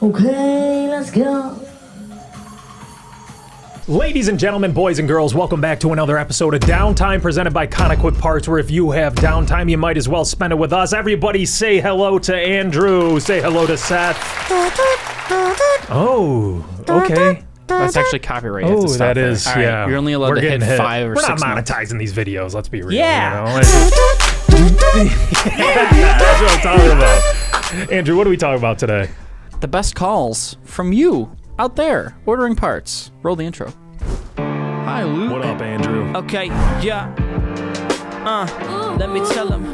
Okay, let's go. Ladies and gentlemen, boys and girls, welcome back to another episode of Downtime presented by Conequip Parts, where if you have downtime, you might as well spend it with us. Everybody say hello to Andrew. Say hello to Seth. Oh, okay. That's actually copyright. Oh, that is, right, yeah. You're only allowed to hit 5 or We're 6 not notes. monetizing these videos, let's be real. Yeah. You know? That's what I'm talking about. Andrew, what are we talking about today? The best calls from you out there ordering parts. Roll the intro. Hi, Luke. What up, Andrew? Okay, yeah. Let me tell them.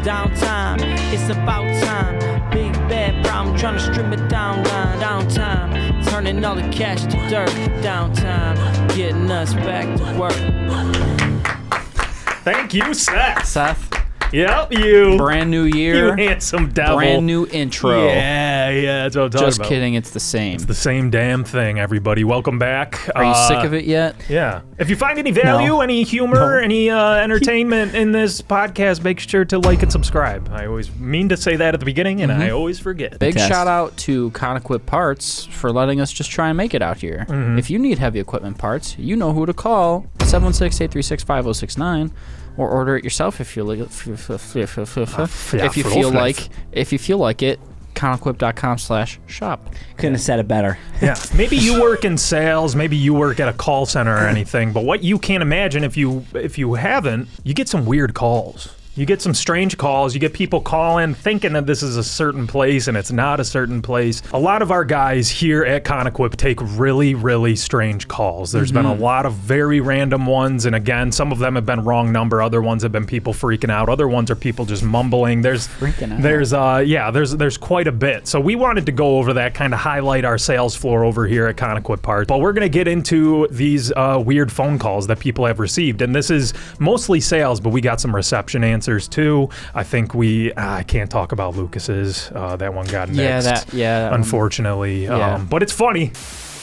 Downtime, it's about time. Big bad problem, trying to strip it down line. Downtime, turning all the cash to dirt. Downtime, getting us back to work. Thank you, Seth. Seth. Yep, you. Brand new year. You handsome devil. Brand new intro. Yeah, that's what I'm talking Just about. kidding, it's the same. It's the same damn thing, everybody. Welcome back. Are you sick of it yet? Yeah. If you find any value, No. any humor, any entertainment in this podcast, make sure to like and subscribe. I always mean to say that at the beginning, and I always forget. Big Test. shout out to Conequip Parts for letting us just try and make it out here. If you need heavy equipment parts, you know who to call. 716-836-5069. Or order it yourself if you if you feel like it. Conequip.com/shop. Couldn't have said it better. Yeah. Maybe you work in sales, maybe you work at a call center or anything, but what you can't imagine if you haven't, you get some weird calls. You get some strange calls. You get people calling thinking that this is a certain place and it's not a certain place. A lot of our guys here at Conequip take really, really strange calls. There's been a lot of very random ones, and again, some of them have been wrong number. Other ones have been people freaking out. Other ones are people just mumbling. There's quite a bit. So we wanted to go over that, kind of highlight our sales floor over here at Conequip Parts. But we're going to get into these weird phone calls that people have received, and this is mostly sales, but we got some reception answers too. I think I can't talk about Lucas's. That one got nixed. Unfortunately. But it's funny.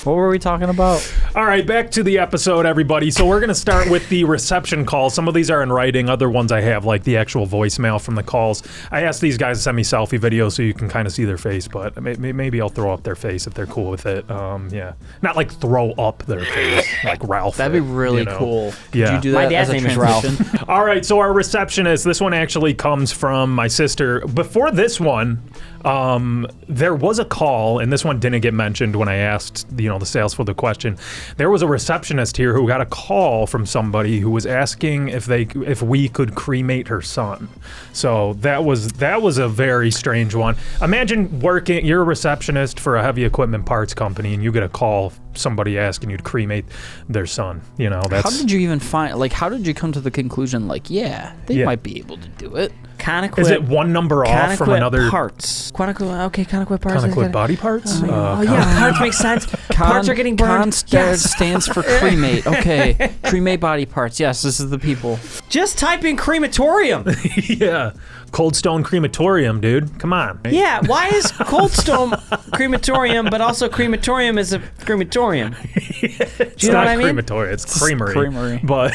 What were we talking about? All right, back to the episode, everybody. So we're going to start with the reception calls. Some of these are in writing. Other ones I have, like the actual voicemail from the calls. I asked these guys to send me selfie videos so you can kind of see their face, but maybe I'll throw up their face if they're cool with it. Yeah. Not like throw up their face, like Ralph. That'd be really cool. Yeah. Could you do My that dad's as a name is Ralph. transition? All right, so our receptionist, this one actually comes from my sister. Before this one, there was a call, and this one didn't get mentioned when I asked, the sales for the question. There was a receptionist here who got a call from somebody who was asking if we could cremate her son. So that was a very strange one. Imagine you're a receptionist for a heavy equipment parts company, and you get a call, somebody asking you to cremate their son. That's How did you even how did you come to the conclusion, they might be able to do it? Conequip. Is it one number off from another? Parts. Conequip Parts. Conequip body parts? Yeah, parts make sense. Parts are getting burned. Stands for cremate. Okay, cremate body parts. Yes, this is the people. Just type in crematorium. Yeah. Cold Stone Crematorium, dude. Come on. Yeah, why is Cold Stone crematorium, but also crematorium is a crematorium? It's you know not what I mean? crematorium, it's creamery. Creamery. But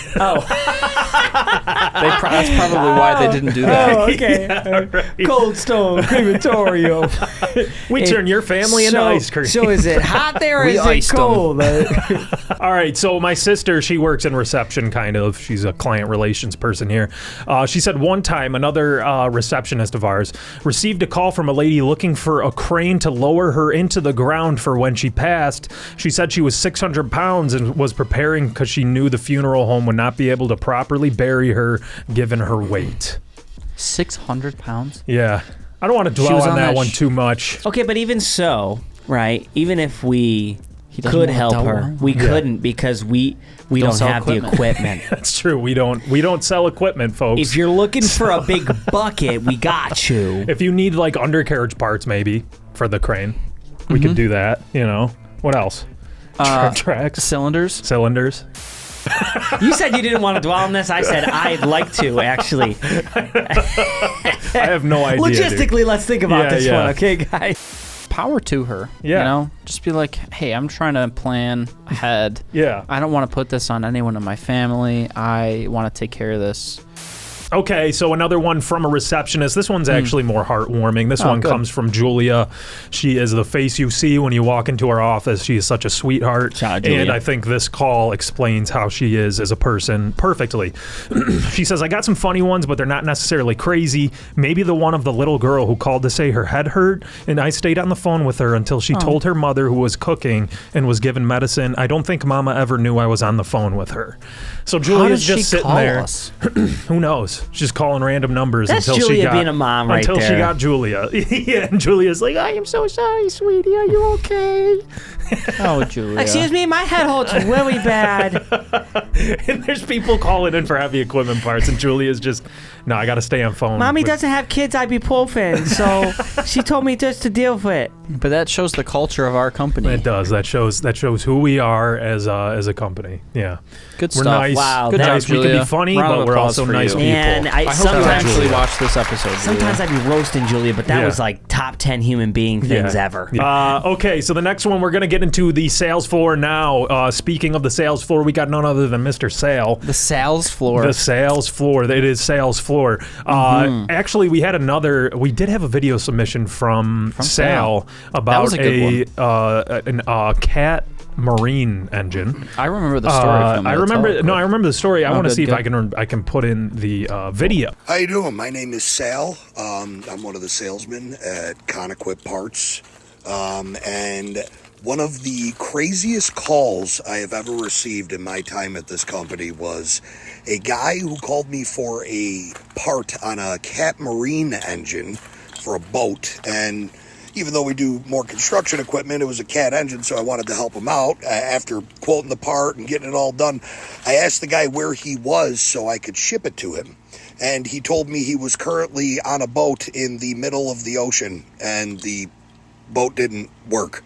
That's probably why they didn't do that. Oh, okay. right. Cold Stone crematorium. we turn your family into ice cream. So is it hot there or We is it iced 'em. cold? All right, so my sister, she works in reception, kind of. She's a client relations person here. She said one time another receptionist of ours received a call from a lady looking for a crane to lower her into the ground for when she passed. She said she was 600 pounds and was preparing because she knew the funeral home would not be able to properly bury her given her weight. 600 pounds? Yeah. I don't want to She dwell was on on that that one too much. Okay, but even so, right? Even if we doesn't could wanna help double her, her? we couldn't because we don't sell have the equipment. That's true. We don't sell equipment, folks. If you're looking for a big bucket, we got you. If you need like undercarriage parts, maybe for the crane, we could do that. What else? Tracks, Cylinders? cylinders. You said you didn't want to dwell on this. I said I'd like to, actually. I have no idea. Logistically, let's think about this yeah. one, okay, guys? Power to her. Yeah. Just be like, hey, I'm trying to plan ahead. Yeah. I don't want to put this on anyone in my family. I want to take care of this. Okay, so another one from a receptionist. This one's actually more heartwarming. This one good. comes from Julia. She is the face you see when you walk into her office. She is such a sweetheart. Shout out, Julia. And I think this call explains how she is as a person perfectly. She says, I got some funny ones, but they're not necessarily crazy. Maybe the one of the little girl who called to say her head hurt, and I stayed on the phone with her until she told her mother, who was cooking and was given medicine. I don't think Mama ever knew I was on the phone with her. So Julia's How did just she sitting call there. us? Who knows? She's just calling random numbers That's until Julia she got being a mom right until she there. got Julia. Yeah, and Julia's like, I am so sorry, sweetie. Are you okay? Oh, Julia. Excuse me, my head hurts really bad. And there's people calling in for heavy equipment parts, and Julia's just, no, I got to stay on phone. Mommy with- doesn't have kids ibuprofen, so she told me just to deal with it. But that shows the culture of our company. It does. That shows who we are as a company. Yeah. Good We're stuff. nice. Wow, Good that- job, Nice. We can Julia. be funny, Round of but we're applause also for nice you. people. Man, I I hope you sometimes actually watch this episode, Julia. sometimes I'd be roasting Julia, but that Yeah. was like top 10 human being things Yeah. ever. Okay, so the next one, we're going to get into the sales floor now. Speaking of the sales floor, we got none other than Mr. Sale. The sales floor. The sales floor. It is sales floor. Actually, we did have a video submission from Sal about was a good a cat marine engine. I remember the story from it. I Tell remember. it No, quick. I remember the story. I want to good, see if good. I can put in the video. How you doing? My name is Sal. I'm one of the salesmen at Conequip Parts. And one of the craziest calls I have ever received in my time at this company was a guy who called me for a part on a cat marine engine for a boat. And even though we do more construction equipment, it was a cat engine, so I wanted to help him out. After quoting the part and getting it all done, I asked the guy where he was so I could ship it to him. And he told me he was currently on a boat in the middle of the ocean, and the boat didn't work.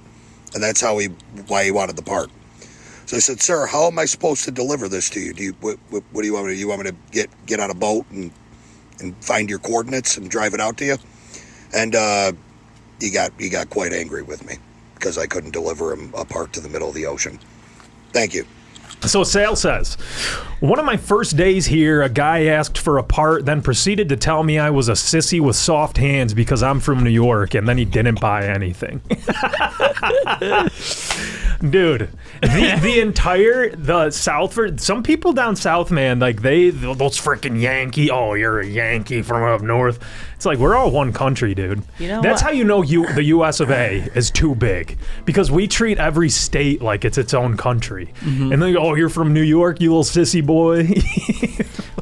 And that's why he wanted the part. So I said, sir, how am I supposed to deliver this to you? What do you want me to do? You want me to get on a boat and find your coordinates and drive it out to you? And he got quite angry with me because I couldn't deliver him a part to the middle of the ocean. Thank you. So Sal says, one of my first days here, a guy asked for a part, then proceeded to tell me I was a sissy with soft hands because I'm from New York, and then he didn't buy anything. Dude, the South, some people down south, man, like those freaking Yankee, oh, you're a Yankee from up north. It's like, we're all one country, dude. You know That's what? how you know the U.S. of A. is too big, because we treat every state like it's its own country. And then, oh, you're from New York, you little sissy boy.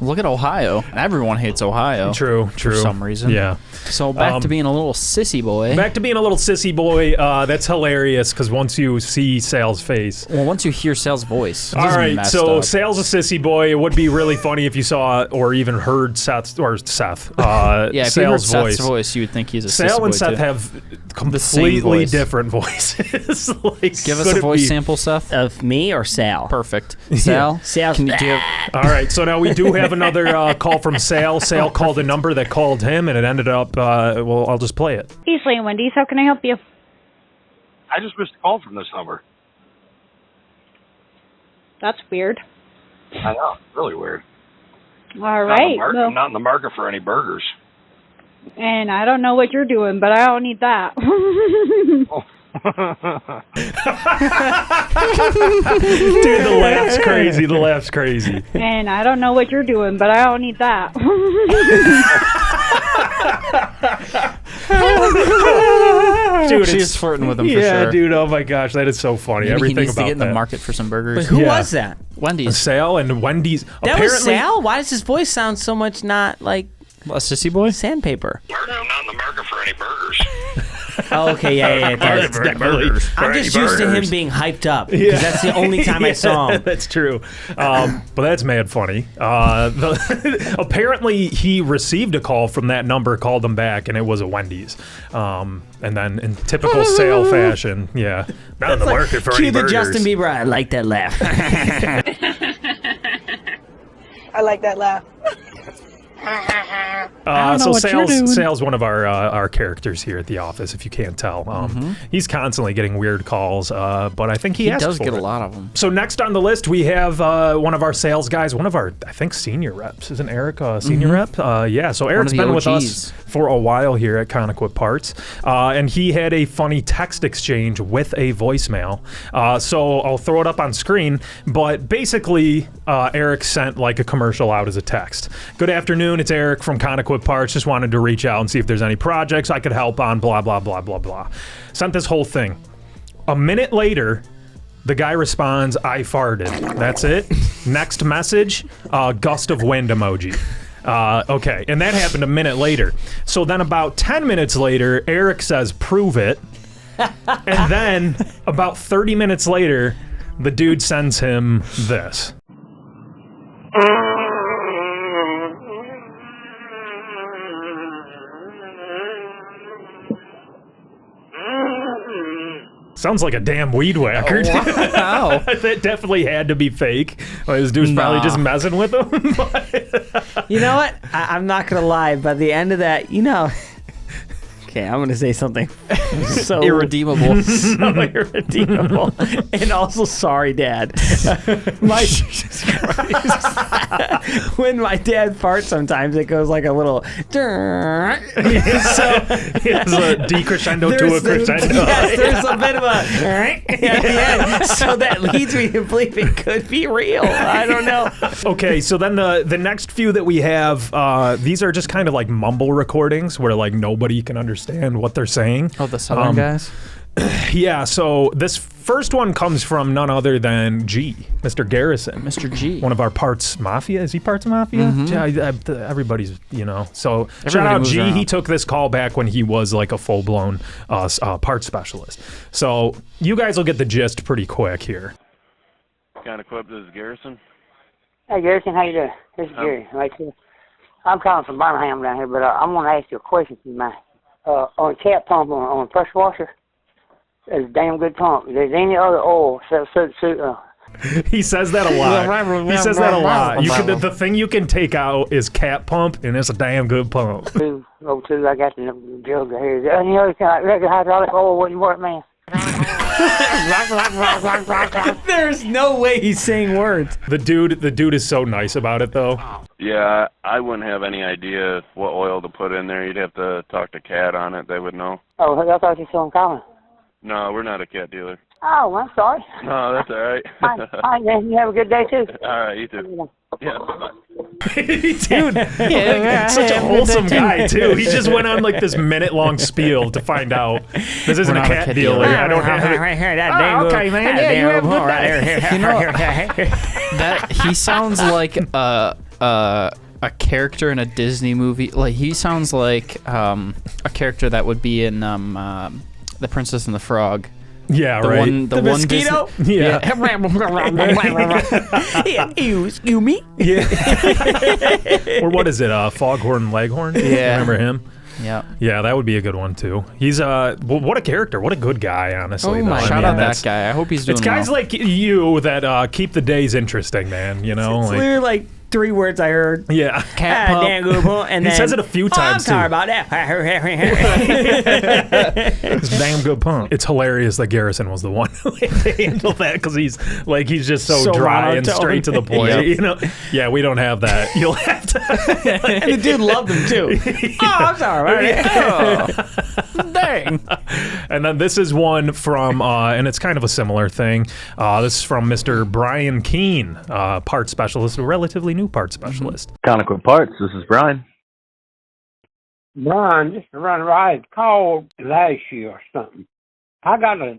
Look at Ohio. Everyone hates Ohio. True. For some reason. Yeah. So back to being a little sissy boy. Back to being a little sissy boy. That's hilarious, because once you see Sal's face. Well, once you hear Sal's voice. All right, so Sal's a sissy boy. It would be really funny if you saw or even heard Seth. Yeah, if you heard Sal's Seth's voice, you would think he's a sissy boy Sal and Seth too. have completely voice. different voices. Like, Give us could a it voice be- sample, Seth. Of me or Sal? Perfect. Sal? Sal's- do you have, All right, so now we do have another call from Sal. Sal called a number that called him, and it ended up, well, I'll just play it. Easley and Wendy's, how can I help you? I just missed a call from this number. That's weird. I know, really weird. All right. Well, I'm not in the market for any burgers. and I don't know what you're doing, but I don't need that. Dude, the laugh's crazy. And I don't know what you're doing, but I don't need that. Dude, she's flirting with him for yeah, sure. dude, oh my gosh, that is so funny. Maybe Everything he needs about to get in the that. market for some burgers. But who Yeah. was that? Wendy's. Sal and Wendy's. That apparently, was Sal? Why does his voice sound so much not like A sissy boy? sandpaper? I'm not in the market for any burgers. Oh, okay, yeah. That's definitely. I'm just used to him being hyped up because that's the only time I saw him. That's true. But that's mad funny. Apparently, he received a call from that number, called him back, and it was a Wendy's. And then, in typical Sale fashion, yeah, not in the market for any Cue the burgers. Justin Bieber. I like that laugh. I like that laugh. I don't know what you're doing. Sal's one of our characters here at the office, if you can't tell. He's constantly getting weird calls, but I think he does for get it. a lot of them. So next on the list, we have one of our sales guys, one of our, I think, senior reps. Isn't Eric a senior rep? Yeah, so Eric's been with us for a while here at Conequip Parts, and he had a funny text exchange with a voicemail. So I'll throw it up on screen, but basically Eric sent like a commercial out as a text. Good afternoon, it's Eric from Conequip Parts. Just wanted to reach out and see if there's any projects I could help on, blah, blah, blah, blah, blah. Sent this whole thing. A minute later, the guy responds, I farted. That's it. Next message, gust of wind emoji. Okay, and that happened a minute later. So then about 10 minutes later, Eric says, prove it. And then about 30 minutes later, the dude sends him this. Sounds like a damn weed whacker. Wow. That definitely had to be fake. Well, this dude's probably just messing with him. You know what? I'm not going to lie. By the end of that, okay, I'm going to say something so irredeemable. So irredeemable. And also, sorry, Dad. When my dad farts sometimes, it goes like a little... So it's a decrescendo to a crescendo. Yes, there's a bit of a... at the end. So that leads me to believe it could be real. I don't know. Okay, so then the next few that we have, these are just kind of like mumble recordings where like nobody can understand what they're saying. Oh, the Southern guys? Yeah, so this first one comes from none other than G, Mr. Garrison. Mr. G. One of our Parts Mafia. Is he Parts Mafia? Yeah, everybody's, So Everybody shout out moves G. around. He took this call back when he was like a full-blown parts specialist. So you guys will get the gist pretty quick here. Conequip, this is Garrison. Hey, Garrison, how you doing? This is Gary. Right here. I'm calling from Birmingham down here, but I'm going to ask you a question if you mind. On cat pump on pressure washer, it's a damn good pump. There's any other oil, He says that a lot. He says that a lot. The thing you can take out is cat pump, and it's a damn good pump. I got the jug right here. Any other kind of regular hydraulic oil wouldn't work, man. There's no way he's saying words. The dude is so nice about it, though. Yeah, I wouldn't have any idea what oil to put in there. You'd have to talk to Cat on it. They would know. Oh, I thought you saw him calling. No, we're not a cat dealer. Oh, I'm sorry. No, that's all right. Fine, then. You have a good day, too. All right, you too. Yeah, bye-bye. Dude, such a wholesome guy, too. He just went on like this minute-long spiel to find out this isn't a cat dealer. I don't have it. Right here, that dang okay, man. Yeah, you have a good day. That he sounds like a character in a Disney movie. Like he sounds like a character that would be in The Princess and the Frog. Yeah, the right. One, the one mosquito? Yeah. Excuse me? Yeah. Or what is it? Foghorn Leghorn? Yeah. Remember him? Yeah. Yeah, that would be a good one too. He's what a character. What a good guy, honestly. Oh my! Though. Shout out that guy. I hope he's doing It's guys well. like you that keep the days interesting, man. You know, It's literally like 3 words I heard. Yeah. Cat pump. And He then, says it a few times, I'm sorry too. about that. It's a damn good pump. It's hilarious that Garrison was the one to handle that because he's just so dry and monotone. straight to the point. Yep. You know, yeah, we don't have that. You'll have to. And the dude loved him too. Oh, I'm sorry about it. Oh, dang. And then this is one from, and it's kind of a similar thing. This is from Mr. Brian Keene, parts specialist, a relatively new parts specialist. Conequip Parts, this is Brian. Brian, just to run right, called last year or something. I got a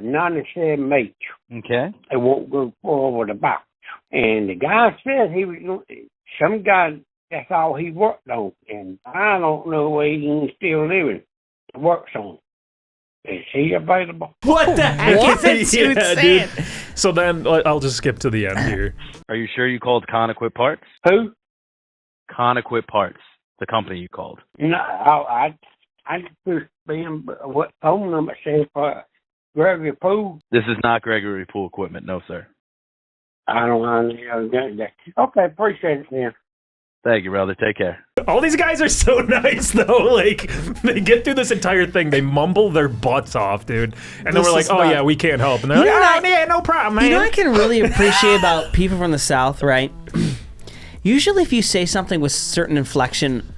97 H. Okay. It won't go over the box. And the guy said he was some guy, that's all he worked on. And I don't know where he's still living. Works on. Is he available? What the heck is that dude saying? Dude. So then I'll just skip to the end here. Are you sure you called Conequip Parts? Who? Conequip Parts, the company you called. No, I just been what phone number says for Gregory Poole. This is not Gregory Pool Equipment, no, sir. I don't know. Okay, appreciate it, man. Thank you, brother. Take care. All these guys are so nice, though. Like, they get through this entire thing. They mumble their butts off, dude. And then we're like, oh, yeah, we can't help. And they're like, oh, yeah, no problem, man. You know what I can really appreciate about people from the South, right? Usually if you say something with certain inflection,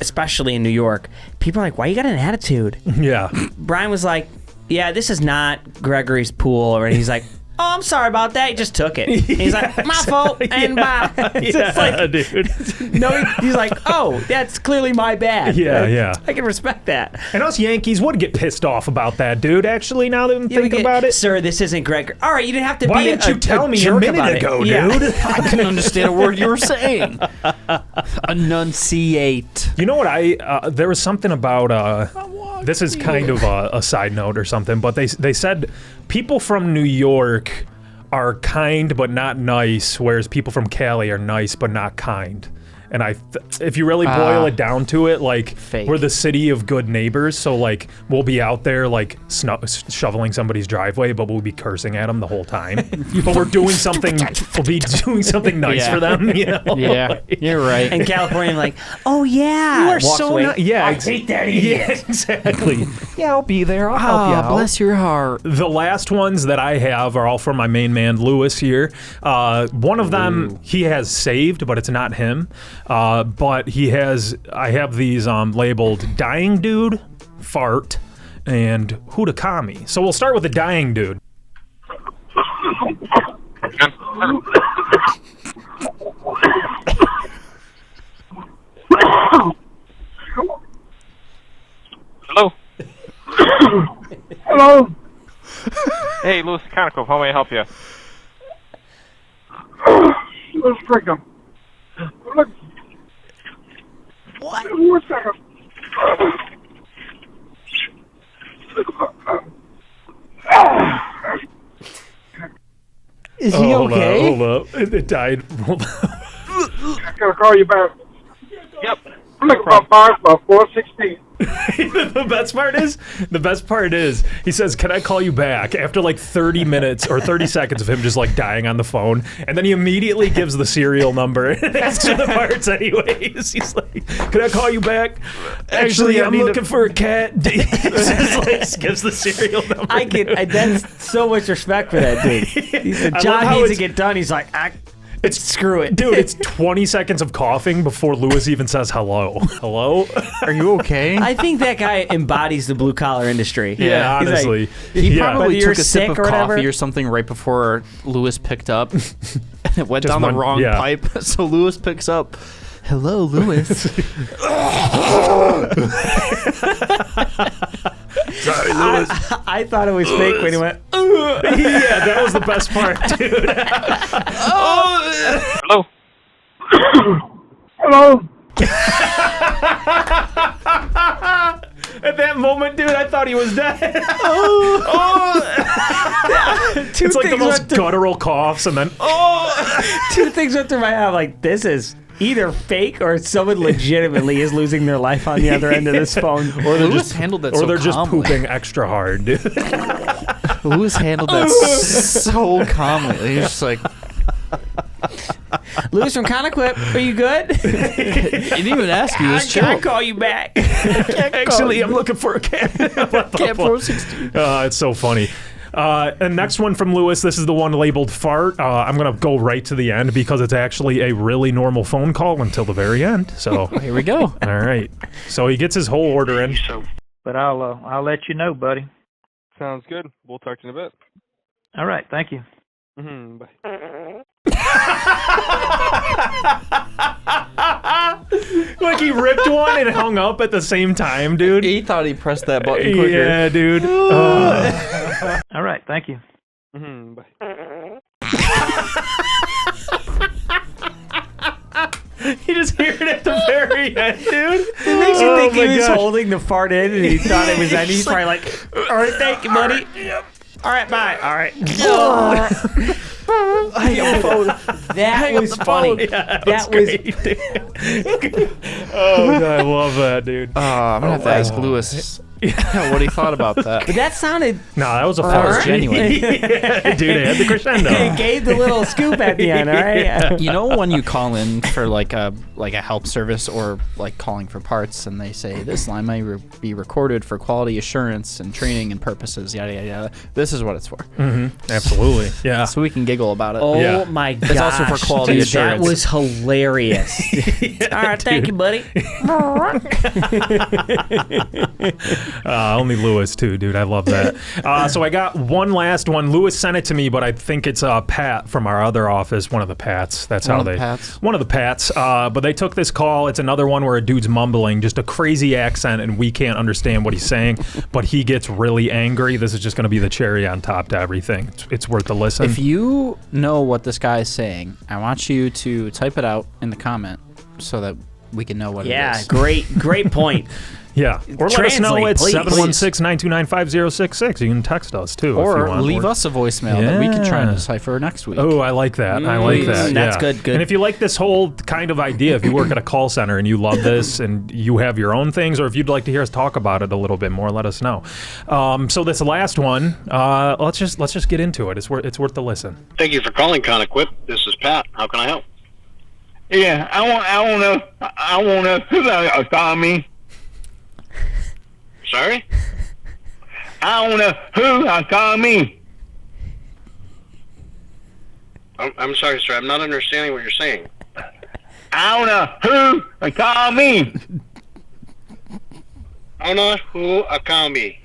especially in New York, people are like, why you got an attitude? Yeah. Brian was like, yeah, this is not Gregory's pool. Or he's like, oh, I'm sorry about that. He just took it. And he's like, my fault, and bye. It's just like, dude. No, he's like, oh, that's clearly my bad. Yeah. I can respect that. And us Yankees would get pissed off about that, dude. Actually, now that I'm thinking about it. Sir, this isn't Gregory. All right, you didn't have to Why be didn't you tell me a jerk minute about ago, it. dude? I couldn't understand a word you were saying. Enunciate. You know what? There was something about. This is kind of a side note or something, but they said people from New York are kind but not nice, whereas people from Cali are nice but not kind. And if you really boil it down to it, like, we're the city of good neighbors, so, like, we'll be out there, like, shoveling somebody's driveway, but we'll be cursing at them the whole time. But we're doing something, we'll be doing something nice for them, you know? Yeah, you're right. And California, like, oh, yeah. You are so nice. Yeah, I hate that idiot. Yeah, exactly. Yeah, I'll be there. I'll help you out. Bless your heart. The last ones that I have are all from my main man, Lewis, here. One of them, he has saved, but it's not him. But I have these labeled dying dude, fart, and Hudakami. So we'll start with the dying dude. Hello. Hello. Hey, Louis Conical, how may I help you? Let's drink them. Look. What? 1 second. Is he okay? Hold up. It died. I'm gonna call you back. Yep. I'm looking for about 416. The best part is, he says, can I call you back? After like 30 minutes or 30 seconds of him just like dying on the phone. And then he immediately gives the serial number. Answer the parts anyways. He's like, can I call you back? Actually, I'm looking for a cat. He just like gives the serial number. That's so much respect for that dude. He said, John needs to get done. He's like, screw it. Dude, it's 20 seconds of coughing before Lewis even says hello. Hello? Are you okay? I think that guy embodies the blue collar industry. Yeah, He's honestly. Like, he probably you're took a sip sick of or whatever. coffee or something right before Lewis picked up. And it went Just down the wrong yeah. pipe. So Lewis picks up. Hello, Lewis. Sorry, Lewis. I thought it was fake when he went, yeah, that was the best part, dude. Hello. Hello. At that moment, dude, I thought he was dead. It's like the most guttural coughs, and then two things went through my head. I'm like, this is either fake or someone legitimately is losing their life on the other end of this phone. Or they're just handled that so they're just calmly. pooping extra hard, dude. Lewis handled that so calmly. He was just like, Lewis from Conequip, are you good? he didn't even ask you. He was I chill. can't call you back. Actually, I'm looking for a cat. Cat 416. It's so funny. And next one from Lewis, this is the one labeled fart. I'm going to go right to the end because it's actually a really normal phone call until the very end. So Here we go. All right. So he gets his whole order in. But I'll let you know, buddy. Sounds good. We'll talk to you in a bit. All right, thank you. Bye. Like he ripped one and hung up at the same time, dude. He thought he pressed that button quicker. Yeah, dude. All right, thank you. Bye. You just hear it at the very end, dude. It makes you think he was holding the fart in and he thought it was ending. He's probably like, all right, thank you, buddy. All right, bye. All right. That was funny. Yeah, that was great, dude. Oh, God, I love that, dude. I'm going to have to ask Lewis what he thought about that. But that sounded... No, that was a That was fart. genuine. Yeah, dude, it had the crescendo. It gave the little scoop at the end, right? You know when you call in for like a help service or like calling for parts and they say this line may be recorded for quality assurance and training and purposes, yada yada yada. This is what it's for. Absolutely. Yeah. So we can giggle about it. Oh my gosh. It's also for quality dude, assurance. That was hilarious. All right, thank you, buddy. Only Lewis too, dude. I love that. So I got one last one. Lewis sent it to me, but I think it's Pat from our other office. One of the Pats. That's One how of the they. Pats? One of the Pats. But they took this call. It's another one where a dude's mumbling, just a crazy accent, and we can't understand what he's saying. But he gets really angry. This is just going to be the cherry on top to everything. It's worth a listen. If you know what this guy is saying, I want you to type it out in the comment so that we can know what it is. Great point. Yeah. Or let us know at Translate, please. 716-929-5066. You can text us too. if you Or want. leave us a voicemail that we can try and decipher next week. Oh, I like that. I like that. That's yeah. good. And if you like this whole kind of idea, if you work at a call center and you love this and you have your own things, or if you'd like to hear us talk about it a little bit more, let us know. So this last one, let's just get into it. It's worth the listen. Thank you for calling Conequip. This is Pat. How can I help? Yeah, I want to call me. Sorry? I want to who call me. I'm sorry, sir. I'm not understanding what you're saying. I want to who call me. I don't know who call me.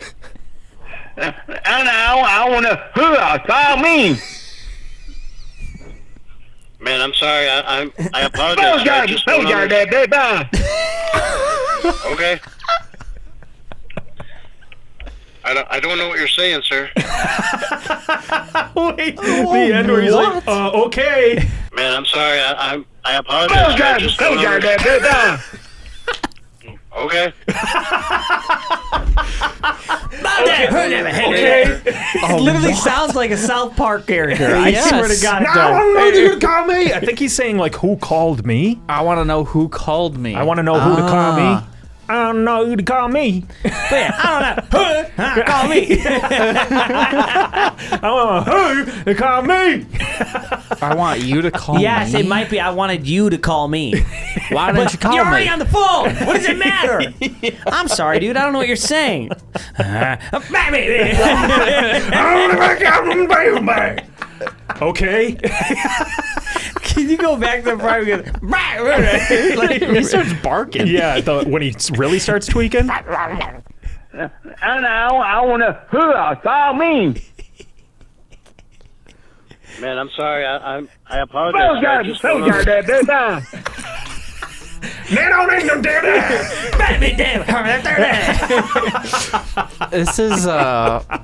I want to who call me. Man, I'm sorry. I apologize. sir. I just don't Okay. I don't know what you're saying, sir. Wait, the end where he's like, okay. Man, I'm sorry. I apologize. sir. I just don't Okay. Okay. It literally sounds like a South Park character. I Yes. swear to God, it I does. want to know who to call me. I think he's saying like, who called me? I want to know who called me. I want to know who to call me. I don't know who to call me. Yeah, I don't know. Call me. I want who to call me. I want you to call me. Yes, it might be. I wanted you to call me. Why didn't you call You're me? already on the phone. What does it matter? I'm sorry, dude. I don't know what you're saying. Okay. Can you go back to the part where Like, he starts barking. Yeah, when he really starts tweaking. I want to who call me. Man, I'm sorry. I apologize. sir. I just don't This is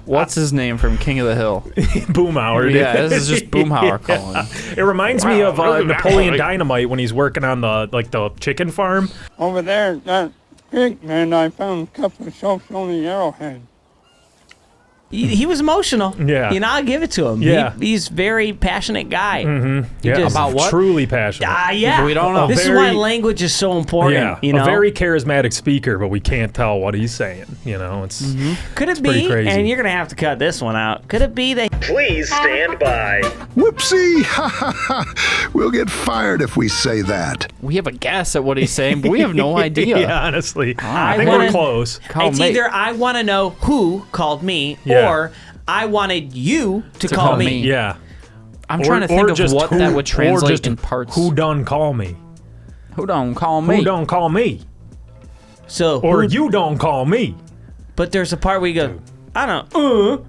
what's his name from King of the Hill? Boomhauer. Yeah, this is just Boomhauer calling. It reminds me of Napoleon Dynamite when he's working on the chicken farm. Over there at that creek, man, I found a couple of soaps on the arrowhead. He was emotional. Yeah. You know, I'll give it to him. Yeah. He's a very passionate guy. Mm-hmm. Yeah, just- About what? Truly passionate. Yeah. We don't know. This is why language is so important. Yeah, You know? a very charismatic speaker, but we can't tell what he's saying. You know, it's Could it pretty be, crazy. and you're going to have to cut this one out, could it be they... Please stand by. Whoopsie! Ha ha ha! We'll get fired if we say that. We have a guess at what he's saying, but we have no idea. Yeah, honestly, I I think wanna- we're close. Call it's me. either I want to know who called me, Yeah. or I wanted you to call call me. me. Yeah, I'm trying to think of just what who- that would or translate just in parts. Who done call me? Who don't call me? Who don't call me? So, Or who- you don't call me? but there's a part where you go, I don't.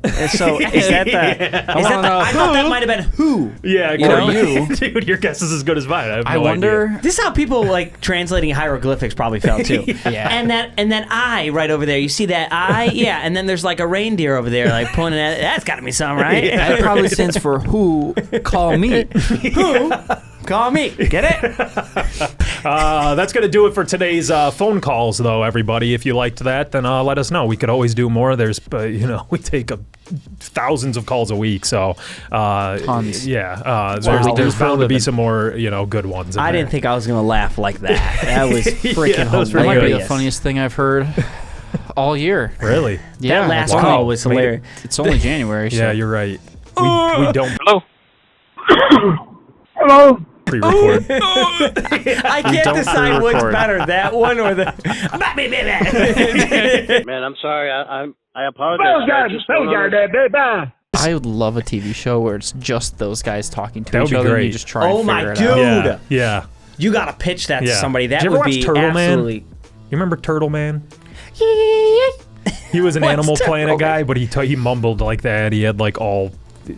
And so is that the? I wanna know I thought that who. might have been who. Yeah, You know? you, dude. Your guess is as good as mine. I have no I wonder. idea. This is how people like translating hieroglyphics probably felt too. Yeah. And that I right over there. You see that I? Yeah. And then there's like a reindeer over there, like pointing at it. That's got to be something, right? That probably stands for who call me. Who? Call me. Get it? That's going to do it for today's phone calls, though, everybody. If you liked that, then let us know. We could always do more. There's, we take thousands of calls a week, so Tons. Yeah, Wow. there's bound to be some more, good ones. I didn't think I was gonna laugh like that. That was freaking that was That pretty might good. be the funniest thing I've heard all year. Really? Yeah. That last wow. call was hilarious. It's only January. So. Yeah, you're right. We don't Hello. Hello. pre-record. I can't decide what's better, that one or the. Man, I'm sorry. I apologize. I would love a TV show where it's just those guys talking to That would each be other great. and you just try and figure it dude. out. Yeah. You gotta pitch that to Yeah. somebody. That Did you would ever be watch Turtle absolutely. Man? You remember Turtle Man? He was an What's Animal Turtle Planet Man? guy, but he mumbled like that. He had like all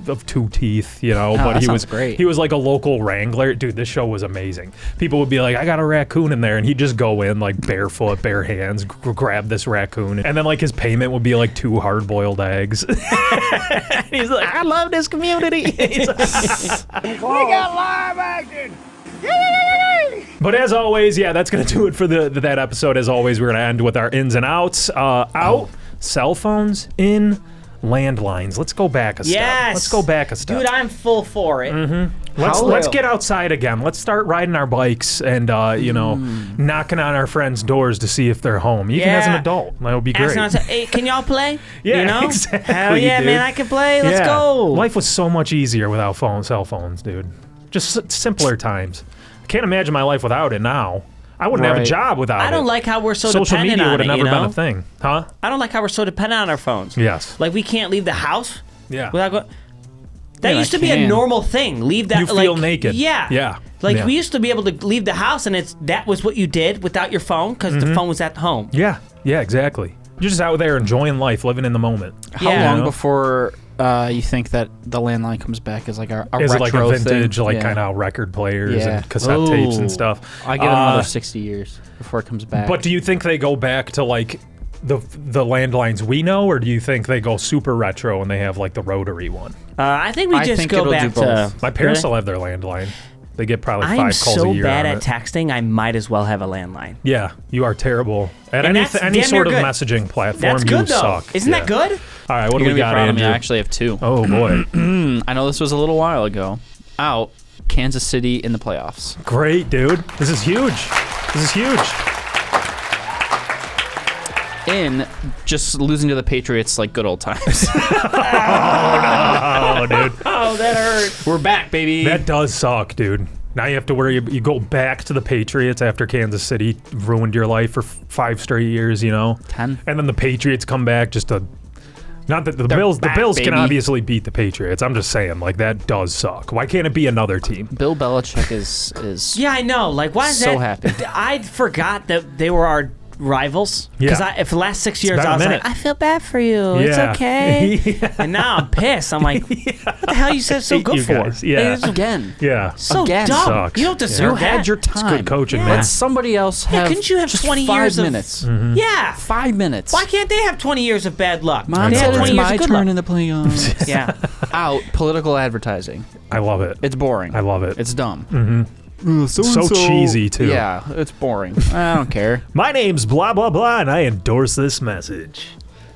of 2 teeth, you know. Oh, but that he was sounds great. He was like a local wrangler. Dude, this show was amazing. People would be like, "I got a raccoon in there," and he'd just go in like barefoot, bare hands, grab this raccoon, and then like his payment would be like 2 hard-boiled eggs. He's like, "I love this community." We got live action. But as always, yeah, that's gonna do it for that episode. As always, we're gonna end with our ins and outs. Cell phones, in, landlines. Let's go back a step. Yes. Let's go back a step. Dude, I'm full for it. Let's get outside again. Let's start riding our bikes and knocking on our friends' doors to see if they're home. Even as an Yeah. adult, that would be great. Asking, hey, can y'all play? Yeah, you know? exactly, Hell yeah, dude. man, I can play. Let's Yeah. go. Life was so much easier without cell phones, dude. Just simpler times. I can't imagine my life without it now. I wouldn't have a Right. job without it. I don't like how we're so Social dependent media on would it, have never you know? been a thing, huh? I don't like how we're so dependent on our phones. Yes. Like we can't leave the house Yeah. without going. That Yeah, used I to be a can. normal thing. Leave that. You feel naked. Yeah. Yeah. Like Yeah. we used to be able to leave the house, and that was what you did without your phone because the phone was at home. Yeah, exactly. You're just out there enjoying life, living in the moment. How Yeah. long You know? before you think that the landline comes back as like a Is it retro like a vintage, thing? like Yeah. kind of record players Yeah. and cassette tapes and Ooh. stuff? I give it another 60 years before it comes back. But do you think they go back to like the landlines we know, or do you think they go super retro and they have like the rotary one? I think we I just think go it'll back do to. both. My parents Really? still have their landline. They get probably 5 I'm calls so a year bad on at it. texting. I might as well have a landline. Yeah, you are terrible at And any that's any damn sort of near good. messaging platform. That's you good though. suck. Isn't Yeah. that good? All right, what You're do we gonna got, be proud of me. Andrew? I actually have 2. Oh boy, I know this was a little while ago. Out, Kansas City in the playoffs. great, dude. This is huge. This is huge. In, just losing to the Patriots like good old times. Oh, dude. Oh, that hurt. We're back, baby. That does suck, dude. Now you have to worry. You go back to the Patriots after Kansas City ruined your life for 5 straight years, you know? 10. And then the Patriots come back just to... Not that the They're Bills back, the Bills can baby. obviously beat the Patriots. I'm just saying, like, that does suck. Why can't it be another team? Bill Belichick is Yeah, I know. Like, why is so that? happy. I forgot that they were our rivals. Because Yeah. for the last 6 years, been a I was minute. like, I feel bad for you. It's Yeah. okay. Yeah. And now I'm pissed. I'm like, what the hell you said so Hate good you for? guys. Yeah. It's again. Yeah. so Again. dumb. Sucks. You don't Yeah. deserve You that. had your time. It's good coaching, man. Let somebody else Yeah, have. couldn't you have just 20 5 years of- minutes? Yeah. 5 minutes. Why can't they have 20 years of bad luck? Mom They said have it's 20 years my of good turn luck. in the playoffs. Yeah. Out political advertising. I love it. It's boring. I love it. It's dumb. Mm-hmm. So cheesy, too. Yeah, it's boring. I don't care. My name's blah, blah, blah, and I endorse this message.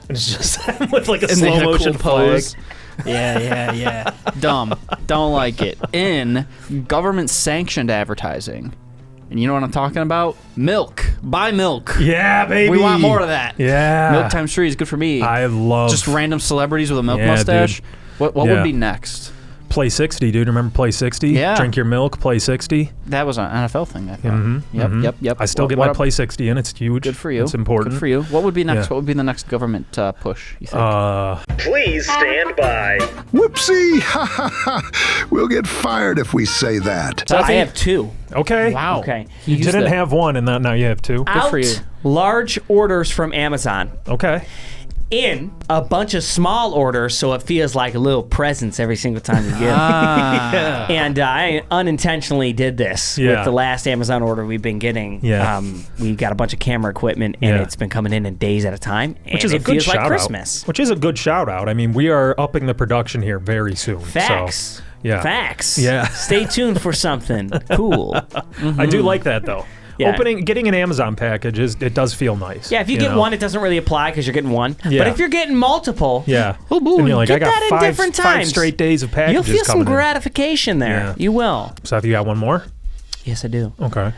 And it's just with like a And they slow had a motion cool pose. flag. Yeah. Dumb. Don't like it. In government sanctioned advertising. And you know what I'm talking about? Milk. Buy milk. Yeah, baby. We want more of that. Yeah. Milk times 3 is good for me. I love just random celebrities with a milk Yeah, mustache. dude. What Yeah. would be next? Play 60, dude. Remember Play 60? Yeah. Drink your milk, Play 60. That was an NFL thing, I thought. Mhm. Yep. I still get my Play 60 in. It's huge. Good for you. It's important. Good for you. What would be next? Yeah. What would be the next government push, you think? Please stand by. Whoopsie! Ha ha ha! We'll get fired if we say that. So I have 2. Okay. Wow. Okay. You didn't have one, and now you have 2. Out for you. large orders from Amazon. Okay. In a bunch of small orders, so it feels like a little presents every single time you get it. Ah. And I unintentionally did this Yeah. with the last Amazon order we've been getting. Yeah. We got a bunch of camera equipment, and Yeah. it's been coming in days at a time. Which and is a it good feels shout like out. Christmas. Which is a good shout out. I mean, we are upping the production here very soon. Facts. So, yeah. Facts. Yeah. Stay tuned for something cool. I do like that though. Yeah. Getting an Amazon package it does feel nice. Yeah, if you get one, it doesn't really apply because you're getting one. Yeah. But if you're getting multiple, Yeah. oh boy, And you're like, get I got that in 5 different 5 times. straight days of packages You'll feel some coming in. gratification there. Yeah. You will. So have you got one more? Yes, I do. Okay.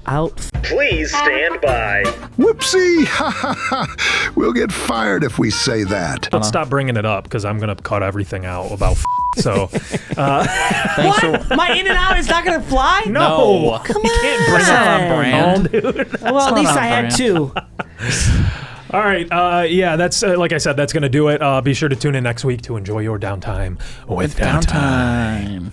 out. Please stand by. Whoopsie! Ha ha ha! We'll get fired if we say that. Let's stop bringing it up because I'm gonna cut everything out about. So, What? My in and out is not gonna fly? No. Come You on. can't bring that on brand. dude. Well, at least I had two. All right, yeah, that's like I said, that's gonna do it. Be sure to tune in next week to enjoy your downtime with Downtime.